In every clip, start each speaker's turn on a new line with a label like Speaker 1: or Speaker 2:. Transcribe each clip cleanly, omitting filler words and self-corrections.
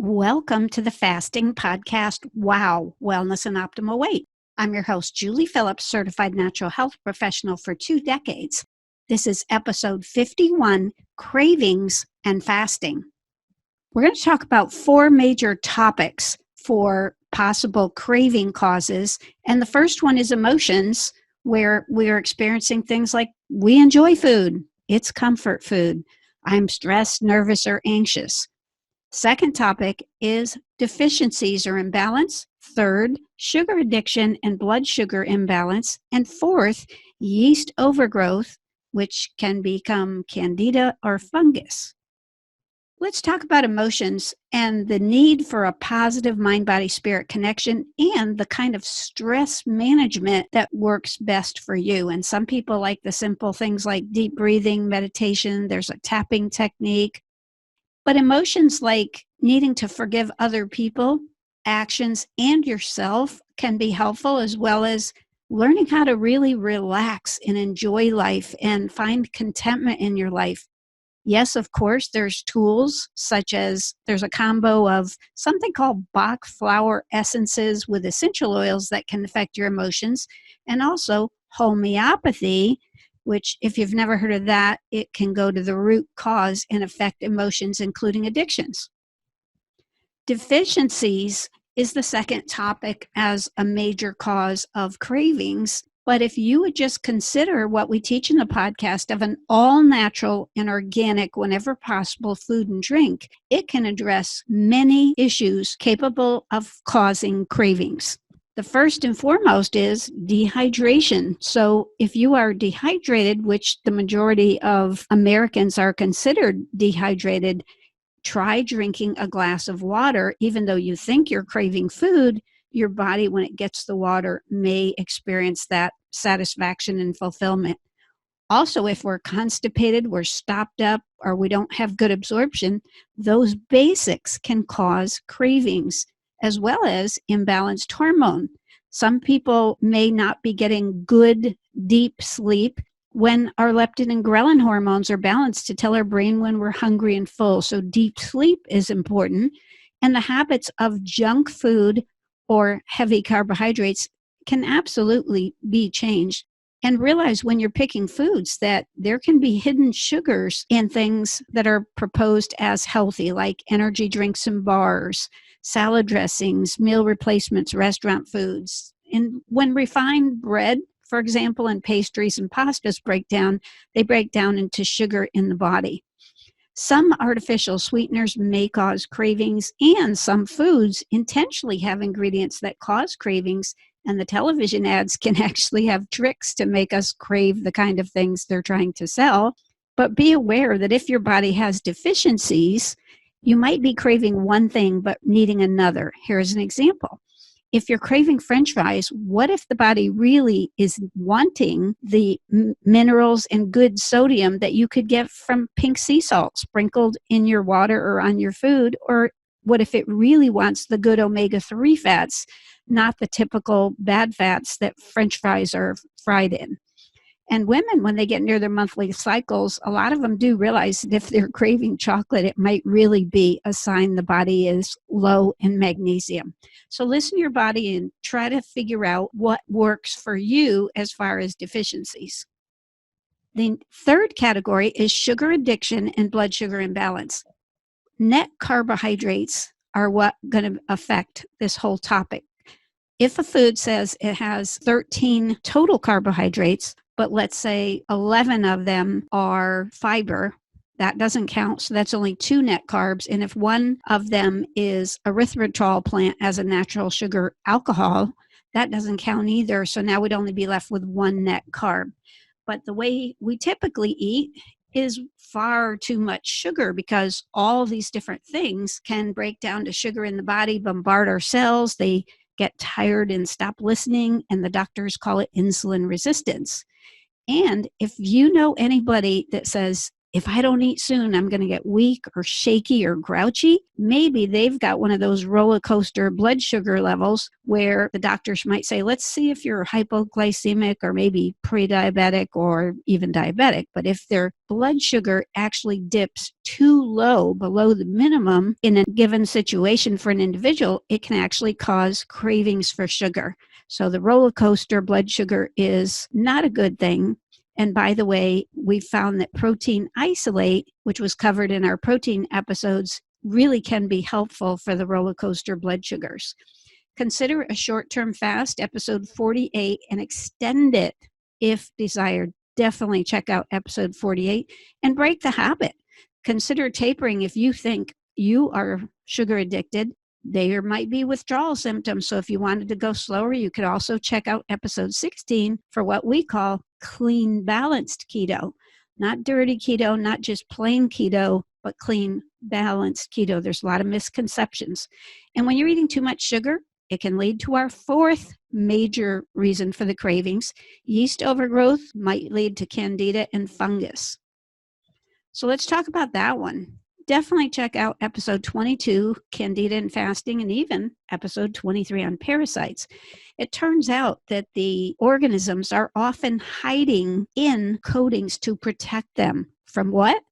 Speaker 1: Welcome to the Fasting Podcast, Wow, Wellness and Optimal Weight. I'm your host, Julie Phillips, certified natural health professional for 2 decades. This is episode 51, Cravings and Fasting. We're going to talk about 4 major topics for possible craving causes. And the first one is emotions, where we are experiencing things like we enjoy food. It's comfort food. I'm stressed, nervous, or anxious. Second topic is deficiencies or imbalance. Third, sugar addiction and blood sugar imbalance. And fourth, yeast overgrowth, which can become candida or fungus. Let's talk about emotions and the need for a positive mind-body-spirit connection and the kind of stress management that works best for you. And some people like the simple things like deep breathing, meditation. There's a tapping technique. But emotions like needing to forgive other people, actions, and yourself can be helpful, as well as learning how to really relax and enjoy life and find contentment in your life. Yes, of course, there's tools such as there's a combo of something called Bach flower essences with essential oils that can affect your emotions, and also homeopathy, which, if you've never heard of that, it can go to the root cause and affect emotions, including addictions. Deficiencies is the second topic as a major cause of cravings. But if you would just consider what we teach in the podcast of an all-natural and organic, whenever possible, food and drink, it can address many issues capable of causing cravings. The first and foremost is dehydration. So if you are dehydrated, which the majority of Americans are considered dehydrated, try drinking a glass of water. Even though you think you're craving food, your body, when it gets the water, may experience that satisfaction and fulfillment. Also, if we're constipated, we're stopped up, or we don't have good absorption, those basics can cause cravings, as well as imbalanced hormone. Some people may not be getting good, deep sleep when our leptin and ghrelin hormones are balanced to tell our brain when we're hungry and full. So deep sleep is important. And the habits of junk food or heavy carbohydrates can absolutely be changed. And realize when you're picking foods that there can be hidden sugars in things that are proposed as healthy, like energy drinks and bars, salad dressings, meal replacements, restaurant foods. And when refined bread, for example, and pastries and pastas they break down into sugar in the body. Some artificial sweeteners may cause cravings, and some foods intentionally have ingredients that cause cravings, and the television ads can actually have tricks to make us crave the kind of things they're trying to sell. But be aware that if your body has deficiencies, you might be craving one thing but needing another. Here's an example. If you're craving French fries, what if the body really is wanting the minerals and good sodium that you could get from pink sea salt sprinkled in your water or on your food? Or what if it really wants the good omega-3 fats, not the typical bad fats that French fries are fried in? And women, when they get near their monthly cycles, a lot of them do realize that if they're craving chocolate, it might really be a sign the body is low in magnesium. So listen to your body and try to figure out what works for you as far as deficiencies. The third category is sugar addiction and blood sugar imbalance. Net carbohydrates are what going to affect this whole topic. If a food says it has 13 total carbohydrates, but let's say 11 of them are fiber, that doesn't count. So that's only 2 net carbs. And if one of them is erythritol plant as a natural sugar alcohol, that doesn't count either. So now we'd only be left with 1 net carb. But the way we typically eat is far too much sugar, because all these different things can break down to sugar in the body, bombard our cells. They get tired and stop listening, and the doctors call it insulin resistance. And if you know anybody that says if I don't eat soon, I'm going to get weak or shaky or grouchy. Maybe they've got one of those roller coaster blood sugar levels where the doctors might say, let's see if you're hypoglycemic or maybe pre-diabetic or even diabetic. But if their blood sugar actually dips too low, below the minimum in a given situation for an individual, it can actually cause cravings for sugar. So the roller coaster blood sugar is not a good thing. And by the way, we found that protein isolate, which was covered in our protein episodes, really can be helpful for the roller coaster blood sugars. Consider a short-term fast, episode 48, and extend it if desired. Definitely check out episode 48 and break the habit. Consider tapering if you think you are sugar addicted. There might be withdrawal symptoms. So if you wanted to go slower, you could also check out episode 16 for what we call clean balanced keto. Not dirty keto, not just plain keto, but clean balanced keto. There's a lot of misconceptions. And when you're eating too much sugar, it can lead to our fourth major reason for the cravings. Yeast overgrowth might lead to candida and fungus. So let's talk about that one. Definitely check out episode 22, Candida and Fasting, and even episode 23 on parasites. It turns out that the organisms are often hiding in coatings to protect them from what?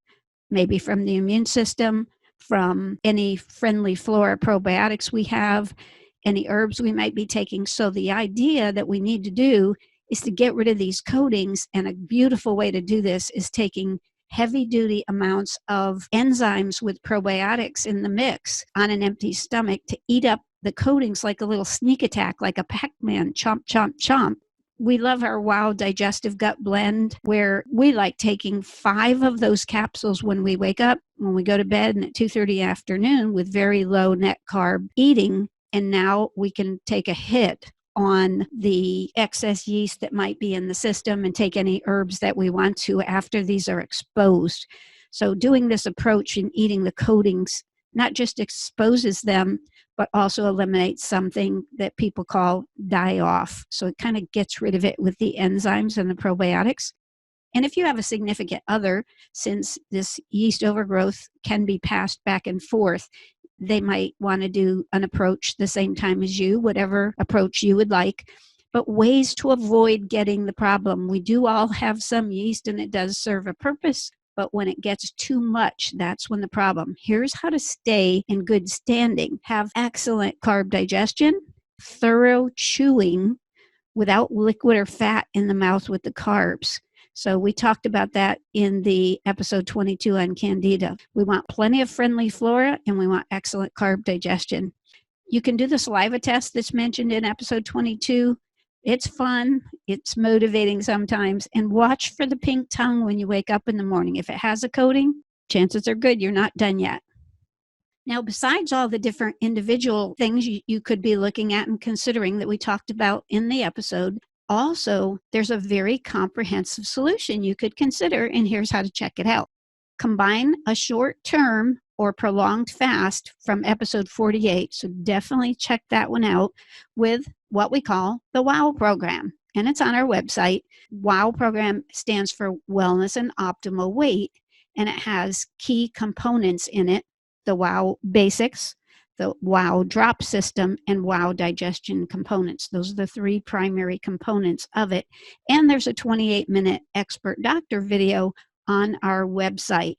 Speaker 1: Maybe from the immune system, from any friendly flora probiotics we have, any herbs we might be taking. So the idea that we need to do is to get rid of these coatings, and a beautiful way to do this is taking heavy-duty amounts of enzymes with probiotics in the mix on an empty stomach to eat up the coatings like a little sneak attack, like a Pac-Man, chomp, chomp, chomp. We love our Wow Digestive Gut Blend, where we like taking 5 of those capsules when we wake up, when we go to bed, and at 2:30 afternoon with very low net carb eating. And now we can take a hit on the excess yeast that might be in the system and take any herbs that we want to after these are exposed. So doing this approach and eating the coatings not just exposes them, but also eliminates something that people call die off. So it kind of gets rid of it with the enzymes and the probiotics. And if you have a significant other, since this yeast overgrowth can be passed back and forth, they might want to do an approach the same time as you, whatever approach you would like. But ways to avoid getting the problem. We do all have some yeast and it does serve a purpose, but when it gets too much, that's when the problem. Here's how to stay in good standing. Have excellent carb digestion, thorough chewing without liquid or fat in the mouth with the carbs. So we talked about that in the episode 22 on Candida. We want plenty of friendly flora and we want excellent carb digestion. You can do the saliva test that's mentioned in episode 22. It's fun. It's motivating sometimes. And watch for the pink tongue when you wake up in the morning. If it has a coating, chances are good you're not done yet. Now, besides all the different individual things you could be looking at and considering that we talked about in the episode, also, there's a very comprehensive solution you could consider, and here's how to check it out. Combine a short-term or prolonged fast from episode 48, so definitely check that one out, with what we call the WOW program. And it's on our website. WOW program stands for Wellness and Optimal Weight, and it has key components in it: the WOW Basics, the WOW Drop System, and WOW Digestion Components. Those are the 3 primary components of it. And there's a 28-minute expert doctor video on our website.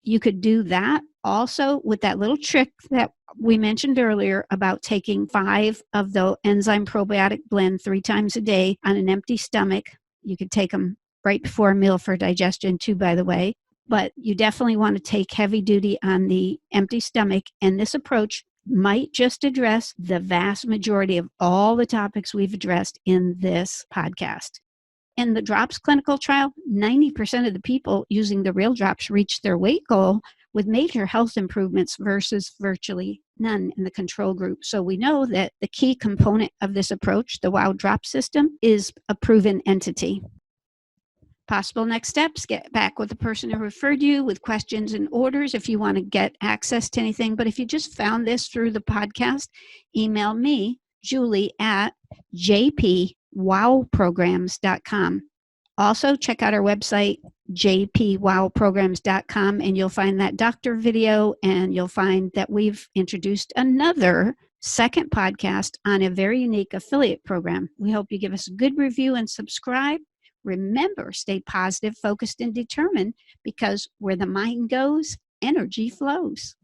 Speaker 1: You could do that also with that little trick that we mentioned earlier about taking 5 of the enzyme probiotic blend 3 times a day on an empty stomach. You could take them right before a meal for digestion too, by the way. But you definitely want to take heavy duty on the empty stomach. And this approach might just address the vast majority of all the topics we've addressed in this podcast. In the DROPS clinical trial, 90% of the people using the real drops reached their weight goal with major health improvements versus virtually none in the control group. So we know that the key component of this approach, the WOW Drop System, is a proven entity. Possible next steps: get back with the person who referred you with questions and orders if you want to get access to anything. But if you just found this through the podcast, email me, Julie, at jpwowprograms.com. Also, check out our website, jpwowprograms.com, and you'll find that doctor video, and you'll find that we've introduced another second podcast on a very unique affiliate program. We hope you give us a good review and subscribe. Remember, stay positive, focused, and determined, because where the mind goes, energy flows.